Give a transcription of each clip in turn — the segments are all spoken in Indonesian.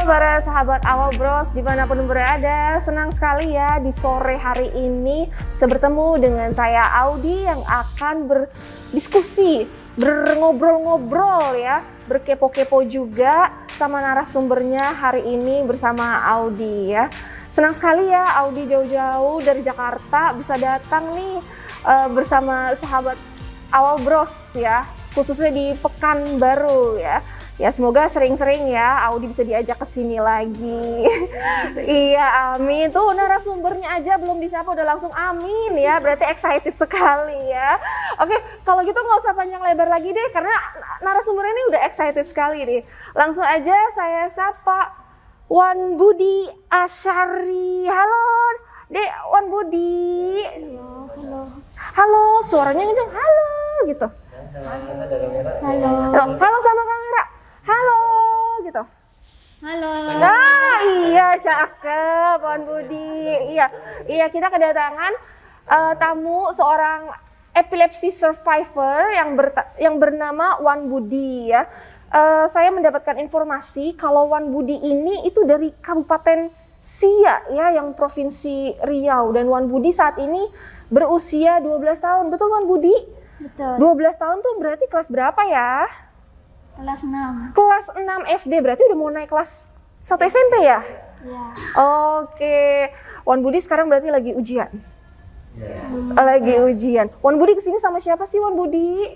para sahabat Awal Bros dimanapun berada, senang sekali ya di sore hari ini bisa bertemu dengan saya Audi yang akan berdiskusi, ngobrol ya, berkepo-kepo juga sama narasumbernya hari ini bersama Audi ya. Senang sekali ya Audi jauh-jauh dari Jakarta bisa datang nih bersama sahabat Awal Bros ya, khususnya di Pekanbaru ya. Ya semoga sering-sering ya Audi bisa diajak ke sini lagi. Iya amin. Tuh narasumbernya aja belum disapa udah langsung amin ya. Berarti excited sekali ya. Oke kalau gitu nggak usah panjang lebar lagi deh karena narasumbernya ini udah excited sekali nih. Langsung aja saya sapa Wan Budi Asyari. Halo Dek Wan Budi. Halo. Halo suaranya kenceng. Halo gitu. Halo. Halo sama kamera. Halo gitu. Halo. Nah, iya cakep Wan Budi. Iya kita kedatangan tamu seorang epilepsi survivor yang bernama Wan Budi ya. Saya mendapatkan informasi kalau Wan Budi ini itu dari Kabupaten Siak ya yang Provinsi Riau dan Wan Budi saat ini berusia 12 tahun. Betul Wan Budi? Betul. 12 tahun tuh berarti kelas berapa ya? Kelas 6. Kelas 6 SD, berarti udah mau naik kelas 1 SMP ya? Ya. Oke, Wan Budi sekarang berarti lagi ujian? Lagi ujian. Wan Budi kesini sama siapa sih Wan Budi?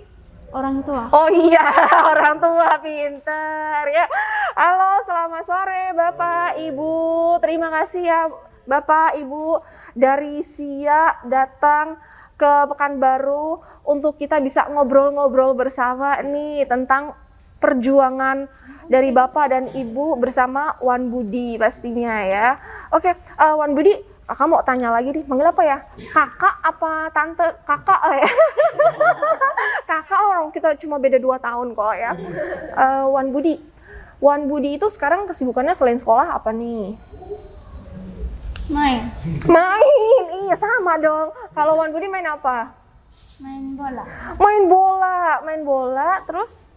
Orang tua. Oh iya, orang tua pinter ya. Halo, selamat sore Bapak, Ibu. Terima kasih ya Bapak, Ibu dari Siak datang ke Pekanbaru untuk kita bisa ngobrol-ngobrol bersama nih tentang perjuangan dari Bapak dan Ibu bersama Wan Budi pastinya ya. Oke, Wan Budi, kakak mau tanya lagi nih, manggil apa ya? Kakak apa tante? Kakak lah ya. Kakak orang kita cuma beda 2 tahun kok ya. Wan Budi itu sekarang kesibukannya selain sekolah apa nih? Main. Main, iya sama dong. Kalau Wan Budi main apa? Main bola. Main bola, terus?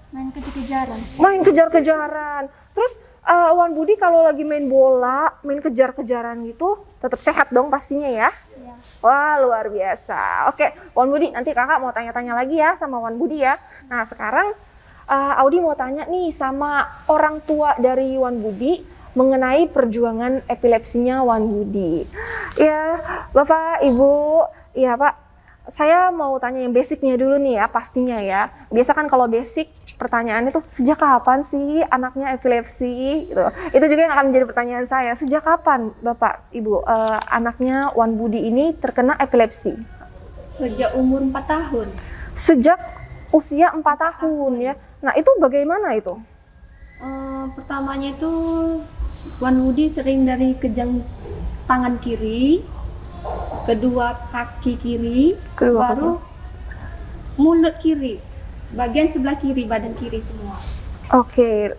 Main kejar-kejaran. Main kejar-kejaran. Terus Wan Budi kalau lagi main bola, main kejar-kejaran gitu, tetap sehat dong pastinya ya? Ya. Wah luar biasa. Oke, Wan Budi nanti kakak mau tanya-tanya lagi ya sama Wan Budi ya. Nah sekarang Audi mau tanya nih sama orang tua dari Wan Budi mengenai perjuangan epilepsinya Wan Budi. Ya, Bapak, Ibu, iya Pak, saya mau tanya yang basicnya dulu nih ya, pastinya ya. Biasa kan kalau basic pertanyaannya tuh sejak kapan sih anaknya epilepsi? Gitu. Itu juga yang akan menjadi pertanyaan saya. Sejak kapan Bapak, Ibu, anaknya Wan Budi ini terkena epilepsi? Sejak umur 4 tahun. Sejak usia 4 tahun ya. Nah itu bagaimana itu? Pertamanya itu Wan Budi sering dari kejang tangan kiri, kedua kaki kiri, baru mulut kiri, bagian sebelah kiri, badan kiri semua. Oke.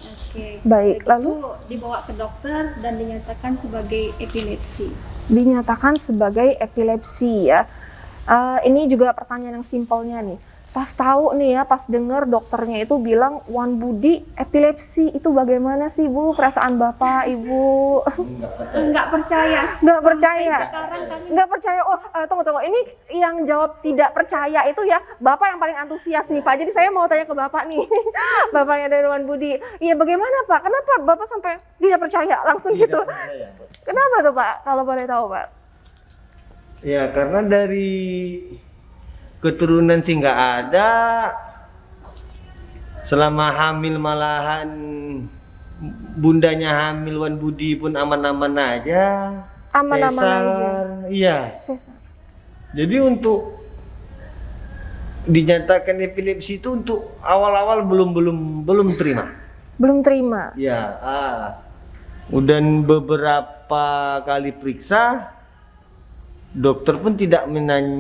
Baik, lalu dibawa ke dokter dan dinyatakan sebagai epilepsi. Dinyatakan sebagai epilepsi ya. Ini juga pertanyaan yang simpelnya nih. Pas tahu nih ya, pas dengar dokternya itu bilang Wan Budi epilepsi, itu bagaimana sih Bu perasaan Bapak, Ibu? Enggak percaya. Nggak percaya. Sekarang kami Nggak percaya. Oh, tunggu. Ini yang jawab tidak percaya itu ya Bapak yang paling antusias nih Pak. Jadi saya mau tanya ke Bapak nih. Bapaknya dari Wan Budi. Iya, bagaimana Pak? Kenapa Bapak sampai tidak percaya langsung gitu? Kenapa tuh Pak? Kalau boleh tahu Pak. Ya, karena dari keturunan sih nggak ada. Selama hamil malahan bundanya hamil Wan Budi pun aman-aman aja. Aman-aman aja. Iya. Jadi untuk dinyatakan epilepsi itu untuk awal-awal belum terima. Belum terima. Ya. Dan beberapa kali periksa dokter pun tidak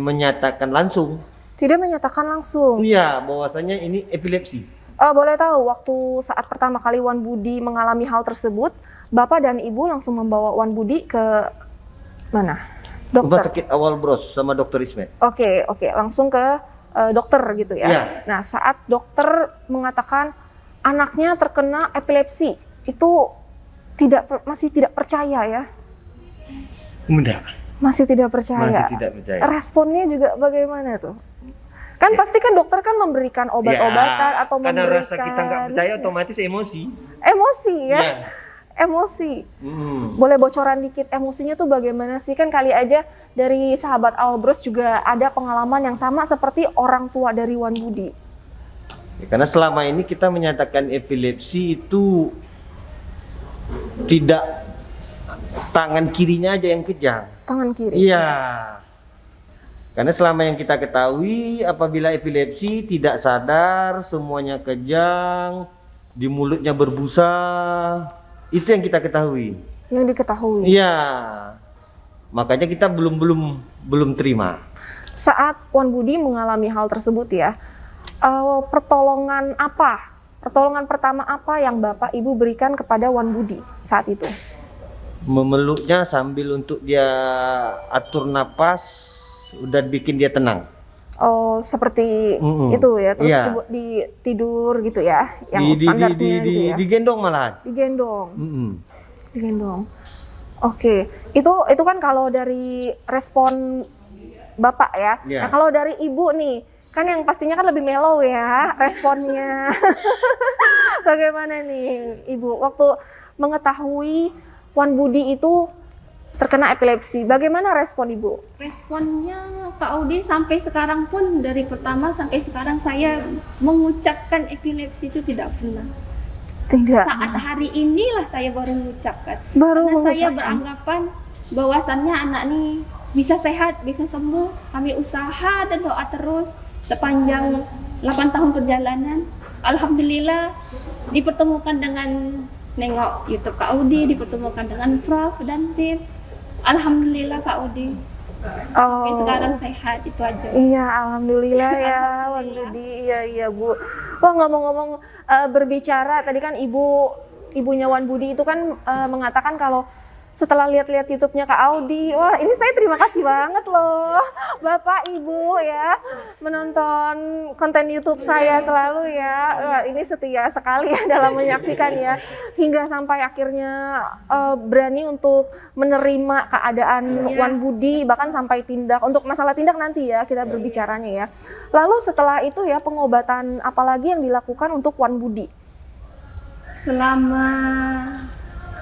menyatakan langsung. Tidak menyatakan langsung. Iya, bahwasanya ini epilepsi. Boleh tahu waktu saat pertama kali Wan Budi mengalami hal tersebut, Bapak dan Ibu langsung membawa Wan Budi ke mana? Dokter. Rumah sakit Awal Bros sama dokter Ismet. Oke, langsung ke dokter gitu ya. Iya. Nah, saat dokter mengatakan anaknya terkena epilepsi, itu masih tidak percaya ya? Enggak. Masih tidak percaya. Masih tidak percaya. Responnya juga bagaimana tuh? Kan pasti kan dokter kan memberikan obat-obatan atau karena memberikan rasa kita nggak percaya otomatis emosi. Emosi ya? Iya. Emosi. Boleh bocoran dikit emosinya tuh bagaimana sih? Kan kali aja dari sahabat Albros juga ada pengalaman yang sama seperti orang tua dari Wan Budi. Ya, karena selama ini kita menyatakan epilepsi itu tidak tangan kirinya aja yang kejang. Tangan kiri. Iya. Karena selama yang kita ketahui apabila epilepsi tidak sadar, semuanya kejang, di mulutnya berbusa, itu yang kita ketahui. Yang diketahui. Iya. Makanya kita belum terima. Saat Wan Budi mengalami hal tersebut ya, pertolongan pertama apa yang Bapak Ibu berikan kepada Wan Budi saat itu? Memeluknya sambil untuk dia atur napas, udah bikin dia tenang. Oh, seperti itu ya, terus Iya. tidur gitu ya, yang standarnya gitu ya. Digendong malahan. Digendong. Digendong. Oke, itu kan kalau dari respon Bapak ya. Iya. Nah, kalau dari Ibu nih, kan yang pastinya kan lebih mellow ya responnya. Bagaimana nih Ibu waktu mengetahui Wan Budi itu terkena epilepsi? Bagaimana respon Ibu? Responnya Kak Audi sampai sekarang pun, dari pertama sampai sekarang saya mengucapkan epilepsi itu tidak pernah. Tidak. Saat hari inilah saya baru mengucapkan. Baru Karena saya mengucapkan. beranggapan bahwasannya anak ini bisa sehat, bisa sembuh. Kami usaha dan doa terus sepanjang 8 tahun perjalanan. Alhamdulillah dipertemukan dengan nengok YouTube Kak Audi, dipertemukan dengan Prof dan tim. Alhamdulillah Kak Audi. Sampai sekarang sehat, itu aja. Iya, alhamdulillah ya Wan Budi. Iya Bu. Wah, ngomong-ngomong berbicara tadi kan ibunya Wan Budi itu kan mengatakan kalau setelah lihat-lihat YouTube-nya Kak Audi, wah ini saya terima kasih banget loh Bapak Ibu ya menonton konten YouTube saya selalu ya. Wah, ini setia sekali ya dalam menyaksikan ya, hingga sampai akhirnya berani untuk menerima keadaan Wan Budi, bahkan sampai tindak. Untuk masalah tindak nanti ya kita berbicaranya ya. Lalu setelah itu ya, pengobatan apalagi yang dilakukan untuk Wan Budi? Selama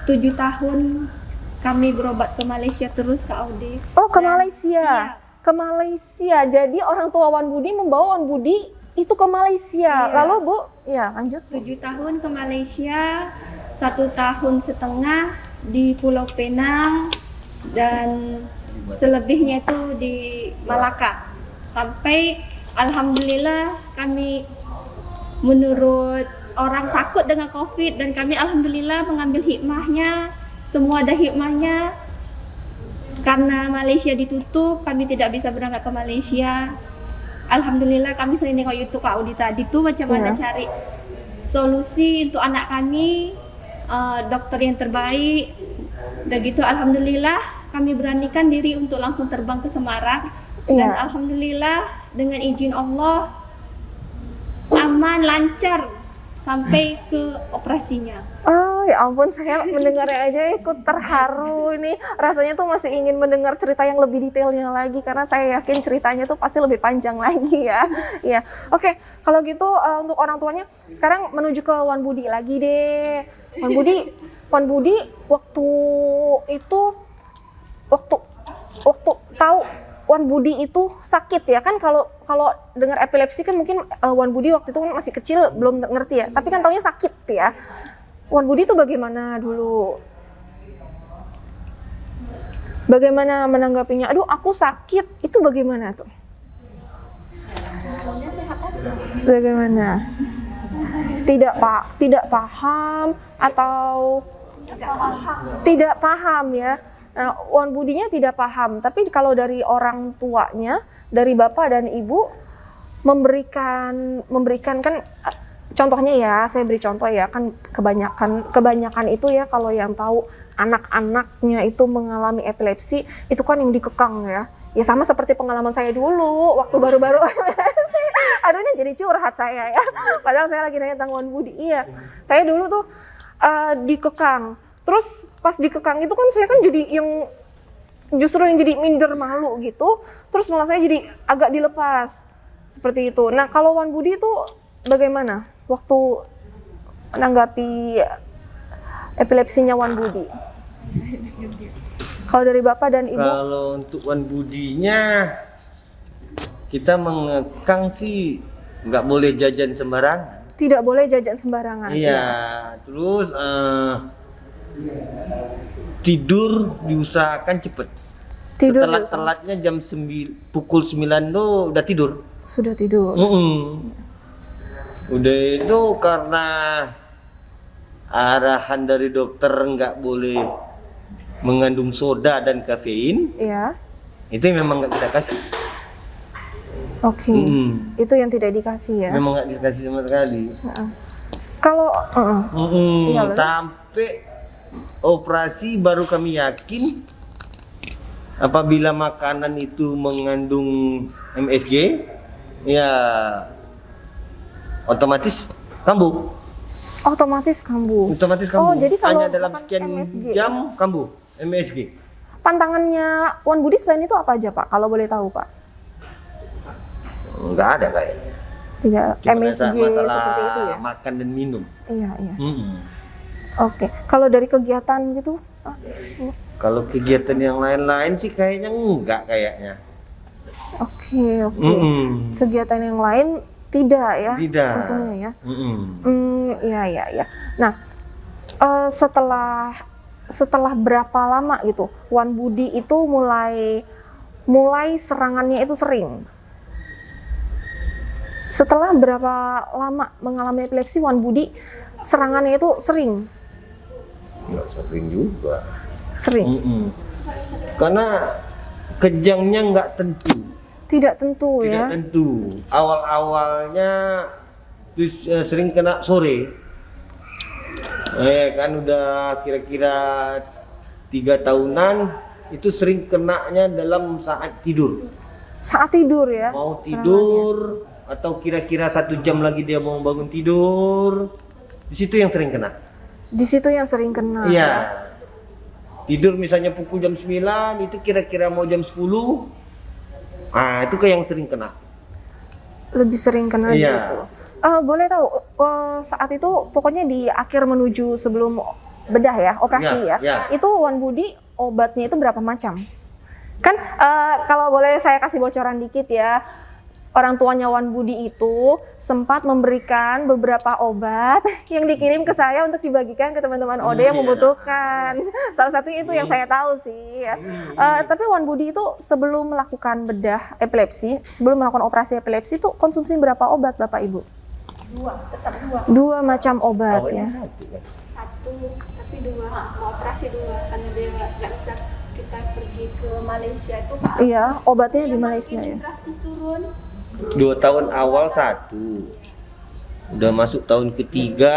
7 tahun kami berobat ke Malaysia terus Kak Audi. Oh, ke Dan- Malaysia. Iya. Ke Malaysia. Jadi orang tua Wan Budi membawa Wan Budi itu ke Malaysia. Iya. Lalu Bu, ya lanjut. 7 tahun ke Malaysia, 1 tahun setengah di Pulau Penang, dan selebihnya itu di Malaka. Sampai alhamdulillah kami, menurut orang takut dengan COVID, dan kami alhamdulillah mengambil hikmahnya. Semua ada hikmahnya. Karena Malaysia ditutup, kami tidak bisa berangkat ke Malaysia. Alhamdulillah kami sering tengok YouTube Kak Audi tadi tuh macam mana cari solusi untuk anak kami, dokter yang terbaik. Dan gitu alhamdulillah kami beranikan diri untuk langsung terbang ke Semarang. Dan alhamdulillah dengan izin Allah aman, lancar sampai ke operasinya. Oh ya ampun, saya mendengarnya aja ikut terharu ini. Rasanya tuh masih ingin mendengar cerita yang lebih detailnya lagi, karena saya yakin ceritanya tuh pasti lebih panjang lagi ya. Iya. Oke, kalau gitu untuk orang tuanya sekarang menuju ke Wan Budi lagi deh. Wan Budi waktu itu waktu tahu Wan Budi itu sakit ya kan, kalau dengar epilepsi kan mungkin Wan Budi waktu itu kan masih kecil belum ngerti ya, tapi kan taunya sakit ya. Wan Budi itu bagaimana dulu? Bagaimana menanggapinya? Aduh aku sakit, itu bagaimana tuh? Bagaimana? Tidak paham atau tidak paham ya? Nah, Wan Budinya tidak paham, tapi kalau dari orang tuanya, dari bapak dan ibu memberikan kan, contohnya ya, saya beri contoh ya, kan kebanyakan itu ya, kalau yang tahu anak-anaknya itu mengalami epilepsi, itu kan yang dikekang ya. Ya sama seperti pengalaman saya dulu waktu baru-baru epilepsi. Aduh ini jadi curhat saya ya. Padahal saya lagi nanya tentang Wan Budi. Iya, saya dulu tuh dikekang. Terus pas dikekang itu kan saya kan jadi justru yang jadi minder malu gitu. Terus malah saya jadi agak dilepas seperti itu. Nah kalau Wan Budi itu bagaimana waktu menanggapi epilepsinya Wan Budi? Kalau dari Bapak dan Ibu? Kalau untuk Wan Budinya, kita mengekang sih nggak boleh jajan sembarangan. Tidak boleh jajan sembarangan. Iya, terus tidur diusahakan cepet. Tidur Telat-telatnya pukul 9 tuh udah tidur. sudah tidur. Udah itu karena arahan dari dokter nggak boleh mengandung soda dan kafein, Iya. itu memang nggak kita kasih. Oke. Itu yang tidak dikasih ya. Memang nggak dikasih sama sekali. Kalau Iya, lalu? Sampai operasi baru kami yakin apabila makanan itu mengandung MSG, ya otomatis kambuh. otomatis kambuh. Otomatis Oh, kambuh. jadi kalau hanya dalam makan sekian MSG. jam kambuh MSG. Pantangannya Wan Budi selain itu apa aja Pak? Kalau boleh tahu Pak? Enggak ada kayaknya. Tidak Cuma MSG masalah seperti itu ya? makan dan minum. Iya, iya. Oke. Kalau dari kegiatan gitu? Kalau kegiatan yang lain-lain sih kayaknya enggak kayaknya. Oke. Kegiatan yang lain tidak ya? Tidak. Untungnya ya. Iya. Nah, setelah berapa lama gitu Wan Budi itu mulai serangannya itu sering? Setelah berapa lama mengalami epilepsi Wan Budi serangannya itu sering? Enggak sering juga. Sering. Karena kejangnya enggak tentu. Tidak tentu Tidak ya. tentu. Awal-awalnya terus sering kena sore. Kan udah kira-kira 3 tahunan itu sering kenanya dalam saat tidur. Saat tidur ya. Mau serangannya. tidur atau kira-kira 1 jam lagi dia mau bangun tidur. Di situ yang sering kena. Di situ yang sering kena. Iya. Tidur misalnya pukul jam 9 itu kira-kira mau jam 10. Itu kayak yang sering kena. Lebih sering kena Iya. gitu. Boleh tahu saat itu pokoknya di akhir menuju sebelum bedah ya, operasi Ya, ya. ya. Itu Wan Budi obatnya itu berapa macam? Kan kalau boleh saya kasih bocoran dikit ya. Orang tuanya Wan Budi itu sempat memberikan beberapa obat yang dikirim ke saya untuk dibagikan ke teman-teman OD yang membutuhkan. Salah satunya itu yang saya tahu sih. Ya. Tapi Wan Budi itu sebelum melakukan bedah epilepsi, sebelum melakukan operasi epilepsi itu konsumsi berapa obat Bapak Ibu? 2 2 macam obat ya. Satu kan? tapi 2 mau operasi 2 karena dia nggak bisa kita pergi ke Malaysia itu Pak. Iya, obatnya di Malaysia ya. Drastis turun. 2 tahun awal 1. Udah masuk tahun ketiga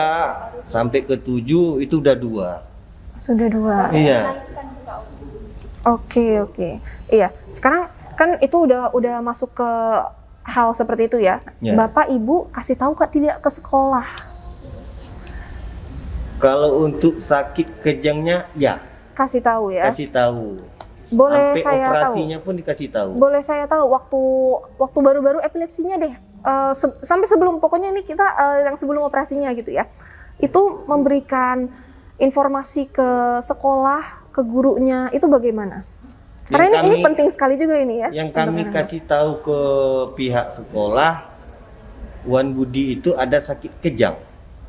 sampai ke 7 itu udah 2. Sudah 2. Iya. Oke. Iya, sekarang kan itu udah masuk ke hal seperti itu ya. Ya. Bapak Ibu kasih tahu kak tidak ke sekolah? Kalau untuk sakit kejangnya ya Kasih tahu ya. kasih tahu. Boleh Sampai saya operasinya pun dikasih tahu. Boleh saya tahu waktu baru-baru epilepsinya deh. Sampai sebelum pokoknya ini kita yang sebelum operasinya gitu ya. Itu memberikan informasi ke sekolah, ke gurunya itu bagaimana? Karena ini penting sekali juga ini ya. Yang untuk kami anak-anak. kasih tahu ke pihak sekolah, Wan Budi itu ada sakit kejang.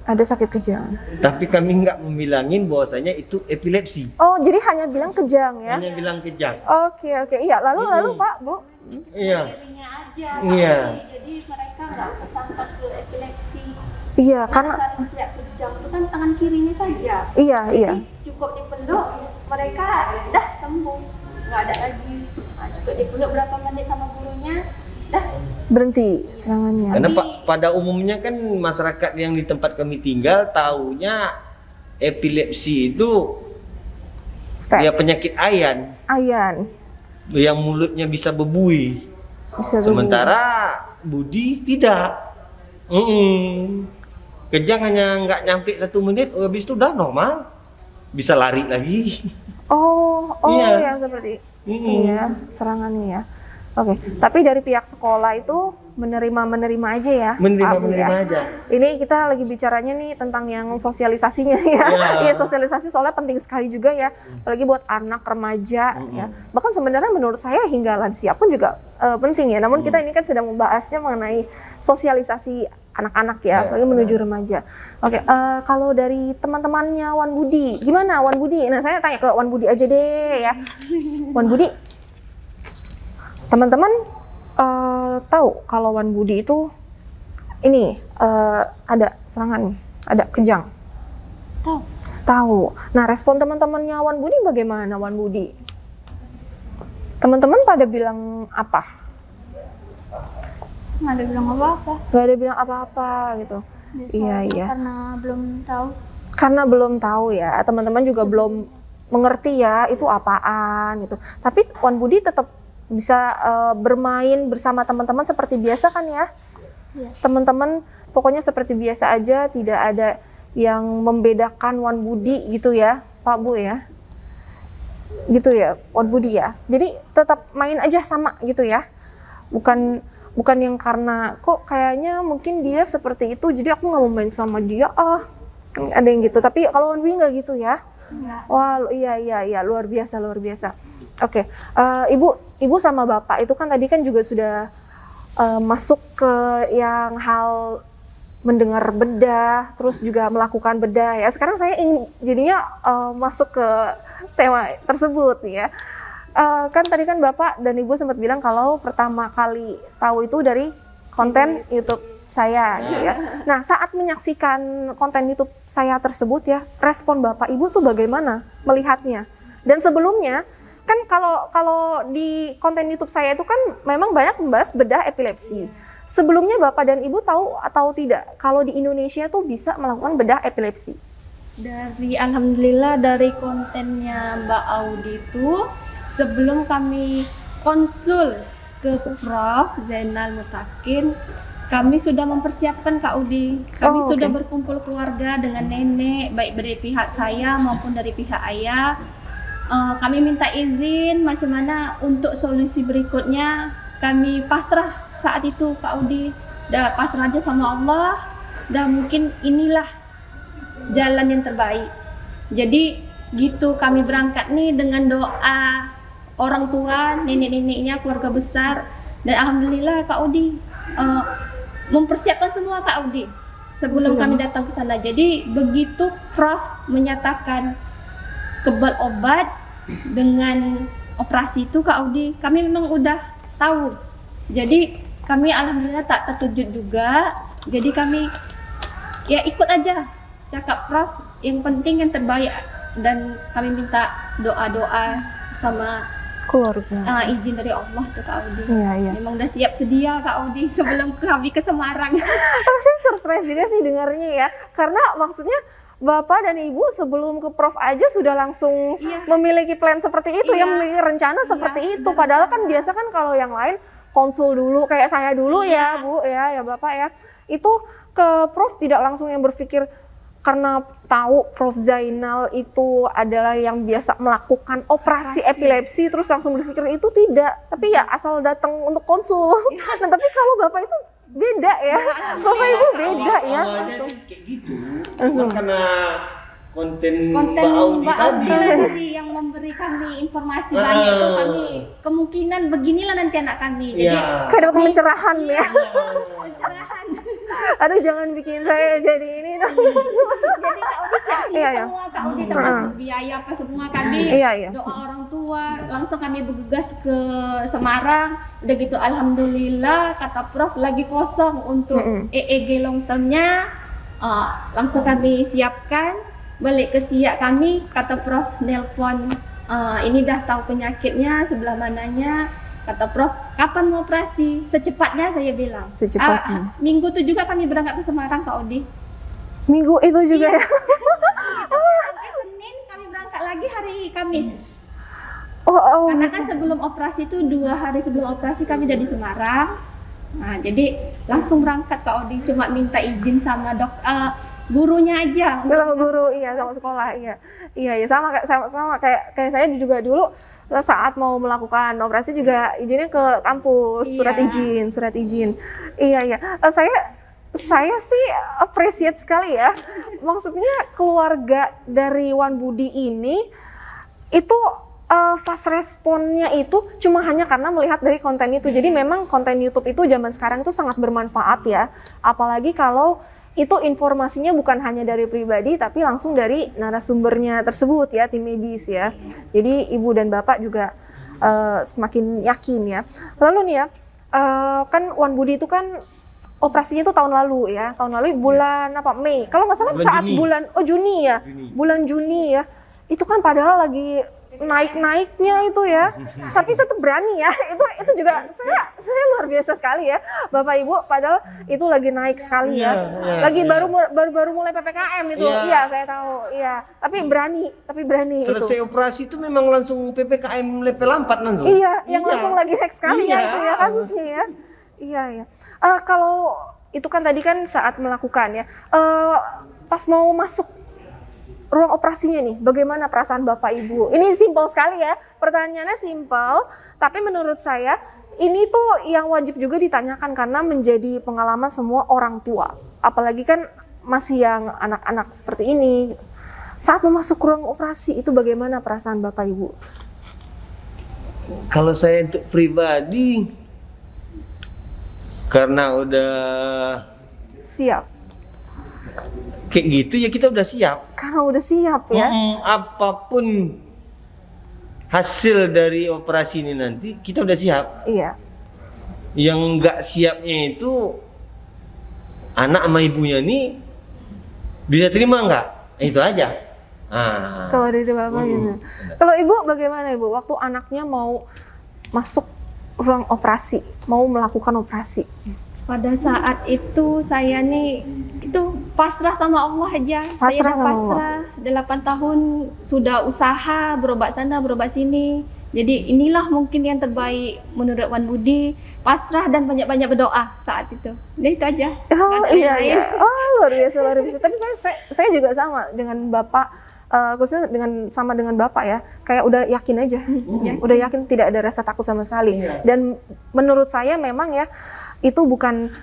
Ada sakit kejang. Tapi kami nggak membilangin bahwasanya itu epilepsi. Oh, jadi hanya bilang kejang ya? Hanya bilang kejang. Oke. Iya, lalu Pak, Bu. Iya. Kirinya aja Iya. Pak. Jadi mereka nggak kesangka ke epilepsi. Iya, karena setiap kejang itu kan tangan kirinya saja. iya. Jadi cukup dipeluk mereka dah sembuh, nggak ada lagi. Cukup dipeluk berapa menit sama gurunya, dah. Berhenti serangannya. Karena pada umumnya kan masyarakat yang di tempat kami tinggal taunya epilepsi itu ya penyakit ayan Ayan yang mulutnya bisa bebui. bisa Sementara Budi tidak. Kejang hanya nggak nyampe 1 menit, habis itu udah normal, bisa lari lagi. Oh, Iya. yang seperti itu ya, serangannya ya. Oke, tapi dari pihak sekolah itu menerima aja ya, Pak Bu Menerima ya. aja. Ini kita lagi bicaranya nih tentang yang sosialisasinya ya. Iya, sosialisasi soalnya penting sekali juga ya, apalagi buat anak remaja ya. Bahkan sebenarnya menurut saya hingga lansia pun juga penting ya. Namun kita ini kan sedang membahasnya mengenai sosialisasi anak-anak ya, apalagi menuju remaja. Oke, kalau dari teman-temannya Wan Budi, gimana Wan Budi? Nah, saya tanya ke Wan Budi aja deh ya. Wan Budi, teman-teman tahu kalau Wan Budi itu ini ada serangan, ada kejang? Tahu. Nah, respon teman-temannya Wan Budi bagaimana Wan Budi? Teman-teman pada bilang apa? Nggak ada bilang apa-apa. Gak ada bilang apa-apa gitu. Biasa Iya, aja, iya. Karena belum tahu. Karena belum tahu ya, teman-teman juga belum mengerti ya itu apaan gitu. Tapi Wan Budi tetap bisa bermain bersama teman-teman seperti biasa kan ya? Iya. Teman-teman pokoknya seperti biasa aja, tidak ada yang membedakan Wan Budi gitu ya, Pak Bu ya? Gitu ya, Wan Budi ya. Jadi tetap main aja sama gitu ya. Bukan yang karena kok kayaknya mungkin dia seperti itu jadi aku nggak mau main sama dia, ada yang gitu. Tapi kalau Wan Budi nggak gitu ya? Enggak. Wah, iya, luar biasa. Oke, ibu sama bapak itu kan tadi kan juga sudah masuk ke yang hal mendengar bedah, terus juga melakukan bedah ya. Sekarang saya ingin jadinya masuk ke tema tersebut nih ya. Kan tadi kan bapak dan ibu sempat bilang kalau pertama kali tahu itu dari konten YouTube saya gitu ya. Nah, saat menyaksikan konten YouTube saya tersebut ya, respon bapak ibu tuh bagaimana melihatnya? Dan sebelumnya kan kalau di konten YouTube saya itu kan memang banyak membahas bedah epilepsi. Sebelumnya bapak dan ibu tahu atau tidak kalau di Indonesia tuh bisa melakukan bedah epilepsi? Alhamdulillah dari kontennya Mbak Audi itu sebelum kami konsul ke Prof. Zainal Mutakin, kami sudah mempersiapkan Kak Udi. Kami sudah berkumpul keluarga dengan nenek, baik dari pihak saya maupun dari pihak ayah. Kami minta izin macam mana untuk solusi berikutnya. Kami pasrah saat itu Kak Udi. Dah pasrah aja sama Allah. Dan mungkin inilah jalan yang terbaik. Jadi gitu kami berangkat nih dengan doa orang tua, nenek-neneknya, keluarga besar, dan alhamdulillah Kak Udi mempersiapkan semua Kak Udi sebelum kami datang ke sana. Jadi begitu Prof menyatakan kebal obat dengan operasi itu Kak Udi, kami memang udah tahu. Jadi kami alhamdulillah tak terkejut juga. Jadi kami ya ikut aja cakap Prof, yang penting yang terbaik, dan kami minta doa-doa sama Keluarga. izin dari Allah tuh Kak Audi. Iya. Memang udah siap sedia Kak Audi sebelum kami ke Semarang. Saya surprise juga sih dengarnya ya, karena maksudnya Bapak dan Ibu sebelum ke Prof aja sudah langsung memiliki plan seperti itu, yang memiliki rencana seperti itu. Padahal kan biasa kan kalau yang lain konsul dulu, kayak saya dulu ya Bu ya Bapak ya, itu ke Prof tidak langsung yang berpikir karena tahu Prof Zainal itu adalah yang biasa melakukan operasi epilepsi terus langsung berpikir itu, tidak, tapi ya asal datang untuk konsul. Nah tapi kalau Bapak itu beda ya, Bapak Ibu beda ya. Awalnya sih kayak gitu. Cuma karena konten Mbak Audi tadi yang memberi kami informasi banyak itu, kami kemungkinan beginilah nanti anak kami. Jadi kayak dapat pencerahan ya. pencerahan. Aduh jangan bikin saya jadi ini. Jadi Kak Udi siap semua Kak Udi, termasuk biaya apa semua kami. Doa orang tua, langsung kami bergegas ke Semarang. Udah gitu alhamdulillah kata Prof lagi kosong untuk EEG long termnya. Langsung kami siapkan. Balik ke Siak kami, kata Prof nelpon, ini dah tahu penyakitnya sebelah mananya. Kata Prof, kapan mau operasi? Secepatnya saya bilang. Secepatnya. Minggu itu juga kami berangkat ke Semarang Kak Odi. Minggu itu juga ya? Sampai Senin kami berangkat lagi hari Kamis. Karena kan sebelum operasi itu 2 hari sebelum operasi kami udah di Semarang. Nah, jadi langsung berangkat Kak Odi, cuma minta izin sama gurunya aja. Sama guru, iya, sama sekolah, iya. Iya, sama kayak saya juga dulu saat mau melakukan operasi juga izinnya ke kampus, Iya. surat izin. Iya, iya. Saya sih appreciate sekali ya. Maksudnya keluarga dari Wan Budi ini itu fast responnya itu cuma hanya karena melihat dari konten itu. Jadi memang konten YouTube itu zaman sekarang itu sangat bermanfaat ya. Apalagi kalau itu informasinya bukan hanya dari pribadi tapi langsung dari narasumbernya tersebut ya, tim medis ya. Jadi ibu dan bapak juga semakin yakin ya. Lalu nih ya, kan Wan Budi itu kan operasinya tuh tahun lalu ya, tahun lalu bulan apa, Mei kalau nggak salah, Bulan saat Juni. Juni ya, bulan Juni ya, itu kan padahal lagi naik-naiknya itu ya, tapi tetap berani ya, itu juga saya luar biasa sekali ya, Bapak Ibu, padahal itu lagi naik sekali ya, lagi baru mulai PPKM itu, iya saya tahu, iya, tapi berani itu. Selesai operasi itu memang langsung PPKM level 4 langsung. Iya, yang langsung lagi naik sekali ya Iya. itu ya kasusnya ya. Iya, iya. Kalau itu kan tadi kan saat melakukan ya, pas mau masuk ruang operasinya nih, bagaimana perasaan Bapak Ibu? Ini simpel sekali ya, pertanyaannya simpel, tapi menurut saya ini tuh yang wajib juga ditanyakan karena menjadi pengalaman semua orang tua. Apalagi kan masih yang anak-anak seperti ini. Saat memasuki ruang operasi itu bagaimana perasaan Bapak Ibu? Kalau saya untuk pribadi, karena udah Siap. kayak gitu ya kita udah siap. Karena udah siap ya. Apapun hasil dari operasi ini nanti kita udah siap. Iya. Yang nggak siapnya itu anak sama ibunya nih bisa terima nggak? Itu aja. Kalau dari Bapak gitu. Kalau Ibu bagaimana Ibu? Waktu anaknya mau masuk ruang operasi, mau melakukan operasi. Pada saat itu saya nih itu pasrah sama Allah aja. Pasrah Saya sama udah pasrah 8 tahun sudah usaha berobat sana berobat sini. Jadi inilah mungkin yang terbaik menurut Wan Budi. Pasrah dan banyak-banyak berdoa saat itu. Udah itu aja. Oh Nggak ada iya, yang lain. iya. Oh luar biasa luar biasa. Tapi saya juga sama dengan Bapak, khususnya sama dengan Bapak ya. Kayak udah yakin aja, udah yakin tidak ada rasa takut sama sekali. Dan menurut saya memang ya itu bukan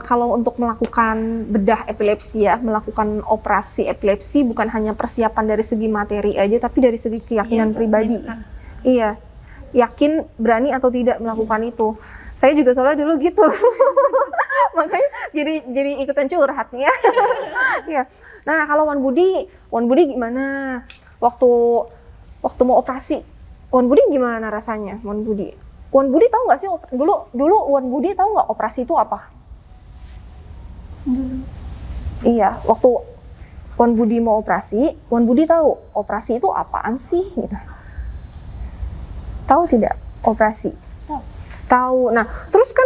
kalau untuk melakukan bedah epilepsi ya, melakukan operasi epilepsi bukan hanya persiapan dari segi materi aja, tapi dari segi keyakinan pribadi. Iya, yakin berani atau tidak melakukan itu. Saya juga soalnya dulu gitu, makanya jadi ikutan curhat nih ya. Iya. Nah kalau Wan Budi gimana? Waktu mau operasi, Wan Budi gimana rasanya? Wan Budi tahu nggak sih dulu Wan Budi tahu nggak operasi itu apa? Iya, waktu Wan Budi mau operasi, Wan Budi tahu operasi itu apaan sih gitu. Tahu tidak operasi? Tahu. Nah, terus kan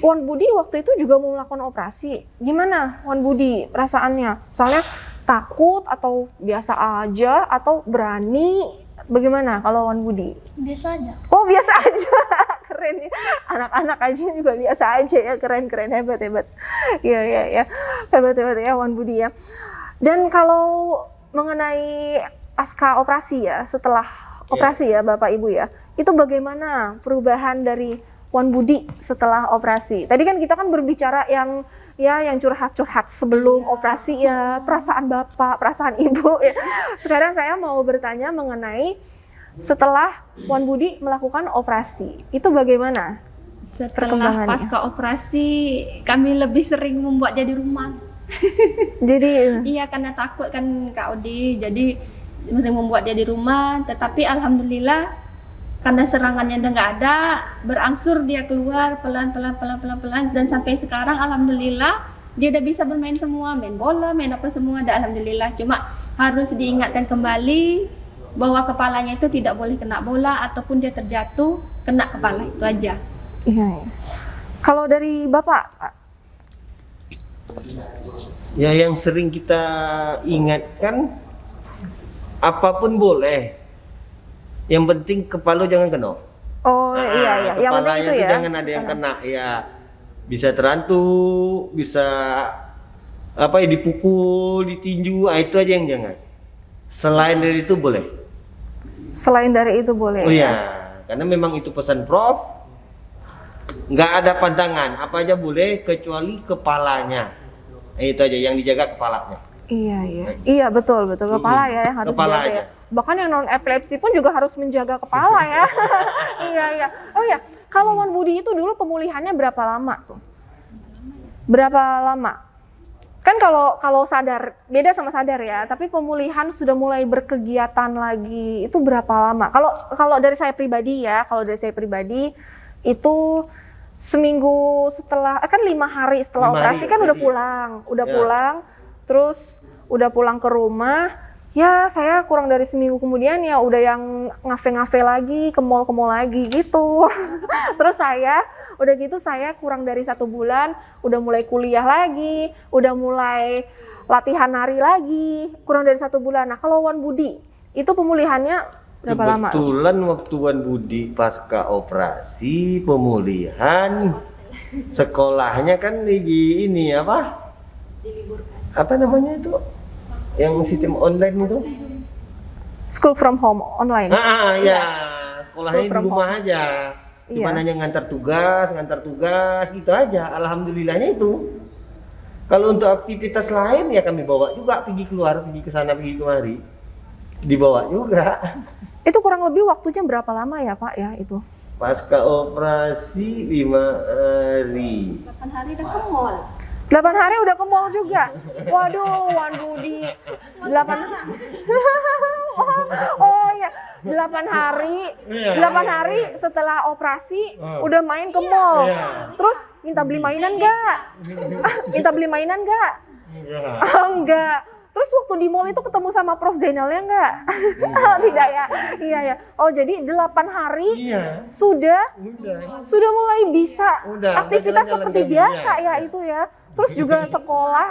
Wan Budi waktu itu juga mau melakukan operasi. Gimana Wan Budi perasaannya? Misalnya takut atau biasa aja atau berani? Bagaimana kalau Wan Budi? Biasa aja. Oh, biasa aja. Keren ya. Anak-anak aja juga biasa aja ya. Keren, hebat. Iya, ya. Hebat ya Wan Budi ya. Dan kalau mengenai pasca operasi ya, setelah operasi ya Bapak Ibu ya, itu bagaimana perubahan dari Wan Budi setelah operasi? Tadi kan kita kan berbicara yang curhat-curhat sebelum operasi ya, perasaan Bapak, perasaan Ibu ya. Sekarang saya mau bertanya mengenai setelah Wan Budi melakukan operasi, itu bagaimana? Setelah Perkembangannya. pasca operasi kami lebih sering membuat dia di rumah. Jadi Iya, karena takut kan Kak Odi, jadi sering membuat dia di rumah. Tetapi alhamdulillah karena serangannya udah nggak ada, berangsur dia keluar pelan, dan sampai sekarang alhamdulillah dia udah bisa bermain semua, main bola, main apa semua, ada alhamdulillah. Cuma harus diingatkan kembali bahwa kepalanya itu tidak boleh kena bola ataupun dia terjatuh kena kepala, itu aja. iya. Kalau dari Bapak, Ya yang sering kita ingatkan, apapun boleh. Yang penting kepala jangan kena. Oh iya, yang penting kepalanya itu ya. jangan ada yang kena ya. Bisa terantuk, bisa apa ya, dipukul, ditinju, itu aja yang jangan. Selain dari itu boleh. Selain dari itu boleh. Oh iya, karena memang itu pesan Prof. Nggak ada pantangan, apa aja boleh kecuali kepalanya. Itu aja yang dijaga kepalanya. Iya betul kepala ya yang harus Kepala dijaga aja. ya. Bahkan yang non epilepsi pun juga harus menjaga kepala ya. Iya. Oh ya, kalau Wan Budi itu dulu pemulihannya berapa lama tuh? Berapa lama? Kan kalau sadar beda sama sadar ya, tapi pemulihan sudah mulai berkegiatan lagi itu berapa lama? Kalau dari saya pribadi itu seminggu setelah kan 5 hari setelah 5 operasi hari kan udah operasi. pulang, terus udah pulang ke rumah. Ya saya kurang dari seminggu kemudian ya udah yang ngafe-ngafe lagi, ke mall lagi gitu. Terus saya kurang dari 1 bulan udah mulai kuliah lagi, udah mulai latihan nari lagi, kurang dari 1 bulan. Nah kalau Wan Budi itu pemulihannya berapa lama? Kebetulan waktu Wan Budi pasca operasi pemulihan, sekolahnya kan lagi ini apa? Diliburkan. Apa namanya itu? Yang sistem online itu? School from home online. Ya, sekolahnya di from rumah aja. Cuma hanya ngantar tugas gitu aja. Alhamdulillahnya itu. Kalau untuk aktivitas lain ya kami bawa juga, pergi keluar, pergi ke sana, pergi kemari. Dibawa juga. Itu kurang lebih waktunya berapa lama ya Pak ya itu? Pasca operasi 5 hari. 8 hari udah ke mall. 8 hari udah ke mall juga. Waduh, Wan Budi 8 Oh iya, 8 hari setelah operasi udah main ke mall. Terus minta beli mainan enggak? Enggak. Terus waktu di mall itu ketemu sama Prof Zainalnya enggak? Tidak ya. Iya. Oh, jadi 8 hari sudah mulai bisa aktivitas seperti biasa ya itu ya. Terus juga sekolah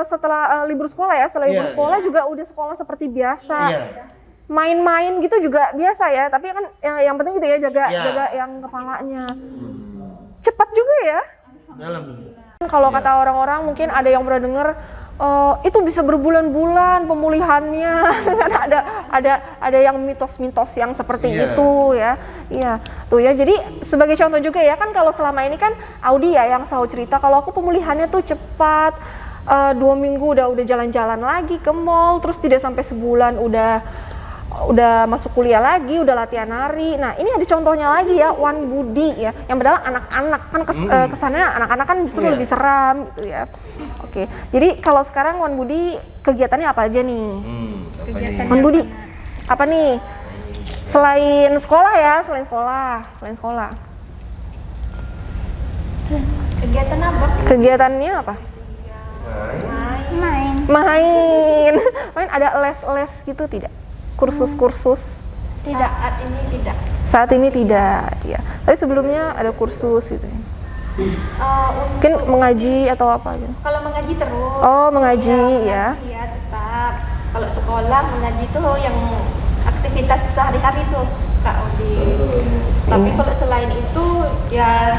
setelah libur sekolah ya, sekolah juga udah sekolah seperti biasa. Main-main gitu juga biasa ya, tapi kan yang penting gitu ya jaga yang kepalanya. Cepat juga ya. Kalau kata orang-orang mungkin ada yang pernah dengar itu bisa berbulan-bulan pemulihannya. Kan ada yang mitos-mitos yang seperti itu ya. Iya. Tuh ya, jadi sebagai contoh juga ya kan kalau selama ini kan Audi ya yang selalu cerita kalau aku pemulihannya tuh cepat. 2 minggu udah jalan-jalan lagi ke mall, terus tidak sampai sebulan udah masuk kuliah lagi, udah latihan nari. Nah ini ada contohnya lagi ya, Wan Budi ya, yang padahal anak-anak kan kesannya anak-anak kan justru lebih seram gitu ya. Oke, jadi kalau sekarang Wan Budi kegiatannya apa aja nih? Wan Budi apa nih? Selain sekolah ya, selain sekolah. Kegiatan apa? Kegiatannya apa? Main. Ada les gitu tidak? Kursus-kursus? Tidak, Saat ini tidak, ya. Tapi sebelumnya ada kursus gitu. Mungkin mengaji atau apa gitu. Kalau mengaji terus. Oh, mengaji ya. Iya, tetap. Kalau sekolah mengaji itu yang aktivitas sehari-hari tuh Kak Odi. Tapi kalau selain itu ya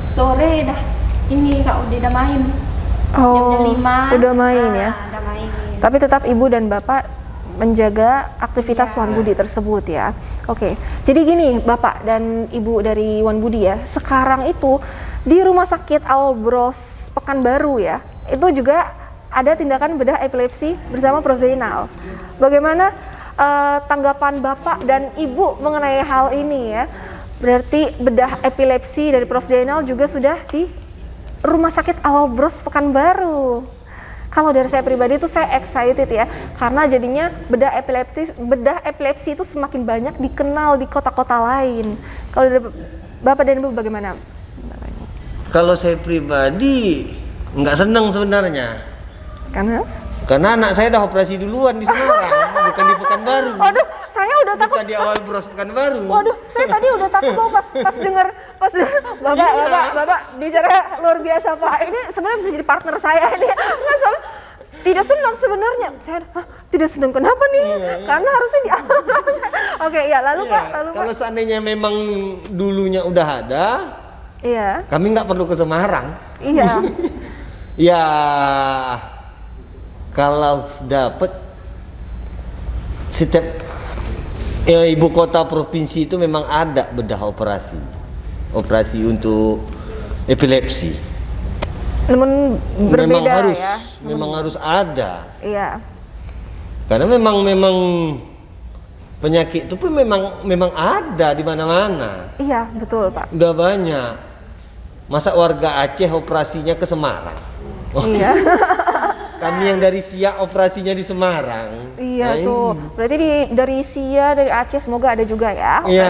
sore dah ini Kak Odi udah main. Jam 5 udah main ya. Udah main. Tapi tetap ibu dan bapak menjaga aktivitas Wan Budi tersebut ya. Oke. Jadi gini, Bapak dan Ibu dari Wan Budi ya. Sekarang itu di Rumah Sakit Alborz Pekanbaru ya. Itu juga ada tindakan bedah epilepsi bersama Prof Zainal. Bagaimana tanggapan Bapak dan Ibu mengenai hal ini ya? Berarti bedah epilepsi dari Prof Zainal juga sudah di Rumah Sakit Alborz Pekanbaru. Kalau dari saya pribadi itu saya excited ya, karena jadinya bedah epilepsi itu semakin banyak dikenal di kota-kota lain. Kalau dari Bapak dan Ibu bagaimana? Kalau saya pribadi nggak senang sebenarnya. Karena anak saya udah operasi duluan di Semarang, bukan di Pekanbaru. Waduh, saya udah takut. Bukan di Alborz Pekanbaru. Waduh, saya tadi udah takut kok pas dengar Bapak bicara luar biasa Pak. Ini sebenarnya bisa jadi partner saya ini. Nggak, soalnya tidak senang sebenarnya. Saya, "Hah, tidak senang kenapa nih? Karena harusnya di awal." Oke, ya lalu Iya, Pak, lalu Pak. kalau seandainya memang dulunya udah ada, Iya, kami nggak perlu ke Semarang. iya, Ya, kalau dapat setiap ibu kota provinsi itu memang ada bedah operasi untuk epilepsi. namun berbeda ya. Memang harus ada. Iya, Karena memang penyakit itu pun memang ada di mana-mana. iya betul Pak. Udah banyak. Masa warga Aceh operasinya ke Semarang? Iya, Kami yang dari Siak operasinya di Semarang. iya Nah, tuh. Berarti dari Sia, dari Aceh semoga ada juga ya. Iya.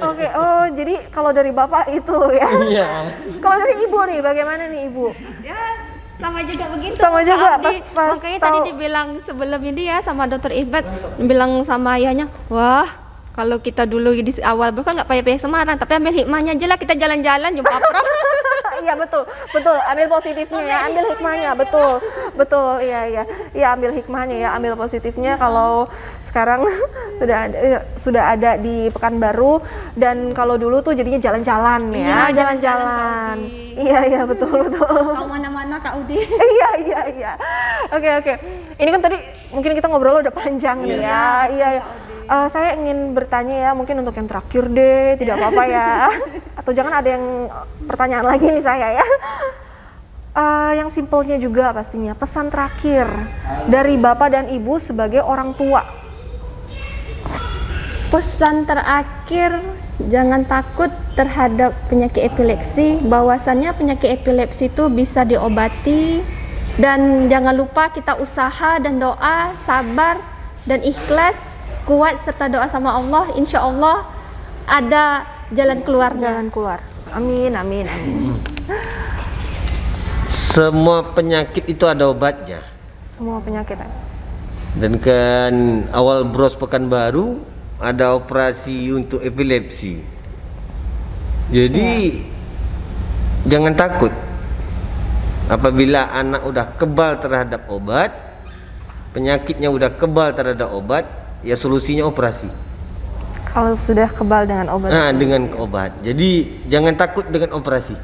Oke, oh jadi kalau dari Bapak itu ya. Iya. Kalau dari Ibu nih, bagaimana nih Ibu? Ya, sama juga begitu. Sama Kak juga, Abdi. pas Makanya tahu- tadi dibilang sebelum ini ya sama Dokter Ibad bilang sama ayahnya, wah kalau kita dulu di awal kan nggak payah-payah Semarang, tapi ambil hikmahnya aja lah, kita jalan-jalan jumpa prof. Iya betul, ambil positifnya ya, ambil hikmahnya, betul, iya ambil hikmahnya ya, ambil positifnya. Kalau sekarang sudah ada di Pekanbaru, dan kalau dulu tuh jadinya jalan-jalan ya, Iya, jalan-jalan. jalan-jalan, Iya betul. Tahu mana-mana Kak Udi. Iya. Oke. Ini kan tadi mungkin kita ngobrol udah panjang nih ya. Iya. Saya ingin bertanya ya, mungkin untuk yang terakhir deh, tidak apa-apa ya. Atau jangan ada yang pertanyaan lagi nih saya ya. Yang simpelnya juga pastinya, pesan terakhir dari Bapak dan Ibu sebagai orang tua. Pesan terakhir, jangan takut terhadap penyakit epilepsi. Bahwasannya penyakit epilepsi itu bisa diobati, dan jangan lupa kita usaha dan doa, sabar dan ikhlas, kuat serta doa sama Allah. Insya Allah ada jalan keluarnya. Jalan keluar. Amin. Semua penyakit itu ada obatnya. Semua penyakit. Dan kan awal Bros Pekanbaru ada operasi untuk epilepsi. Jadi jangan takut. Apabila anak udah kebal terhadap obat, penyakitnya udah kebal terhadap obat, ya solusinya operasi. Kalau sudah kebal dengan obat. Nah, dengan obat. Jadi jangan takut dengan operasi.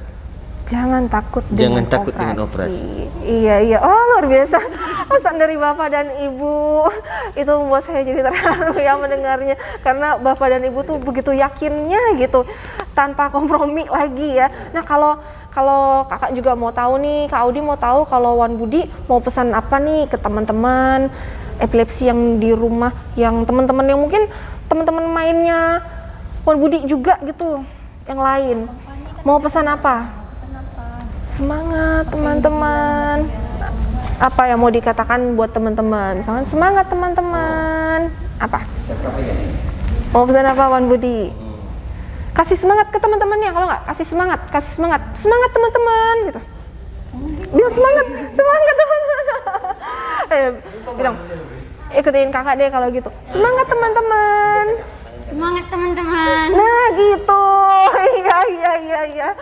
Jangan takut Jangan dengan takut operasi. dengan operasi. Iya. Oh, luar biasa. Pesan dari Bapak dan Ibu itu membuat saya jadi terharu ya mendengarnya, karena Bapak dan Ibu tuh begitu yakinnya gitu, tanpa kompromi lagi ya. Nah, kalau Kakak juga mau tahu nih, Kak Audi mau tahu kalau Wan Budi mau pesan apa nih ke teman-teman epilepsi yang di rumah, yang teman-teman yang mungkin teman-teman mainnya Wan Budi juga gitu, yang lain. Mau pesan apa? Semangat teman-teman. Apa yang mau dikatakan buat teman-teman? Misalkan semangat teman-teman. Apa? Mau pesan apa Wan Budi? Kasih semangat ke teman-temannya, kalau nggak kasih semangat teman-teman gitu. Bilang semangat teman-teman. Bilang ikutin kakak deh kalau gitu. Semangat teman-teman. Semangat teman-teman. Nah gitu. Iya.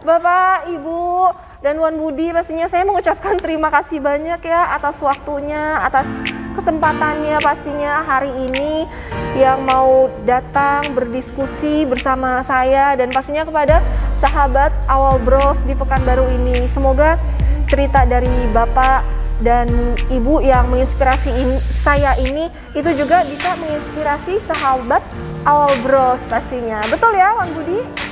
Bapak, Ibu, dan Wan Budi, pastinya saya mengucapkan terima kasih banyak ya atas waktunya, atas kesempatannya pastinya hari ini yang mau datang berdiskusi bersama saya, dan pastinya kepada sahabat Awal Bros di Pekanbaru ini. Semoga cerita dari Bapak dan Ibu yang menginspirasi saya ini itu juga bisa menginspirasi sahabat Awal Bros pastinya. Betul ya Wan Budi?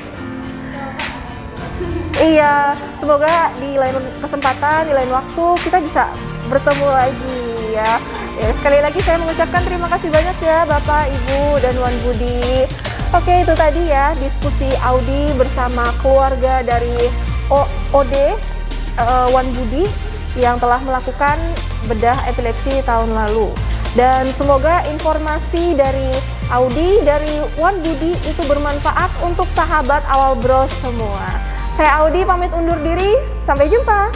Iya, semoga di lain kesempatan, di lain waktu kita bisa bertemu lagi ya. Sekali lagi saya mengucapkan terima kasih banyak ya Bapak, Ibu, dan Wan Budi. Oke, itu tadi ya diskusi Audi bersama keluarga dari OD Wan Budi yang telah melakukan bedah epilepsi tahun lalu. Dan semoga informasi dari Audi, dari Wan Budi itu bermanfaat untuk sahabat Awal Bros semua. Saya Audi pamit undur diri, sampai jumpa.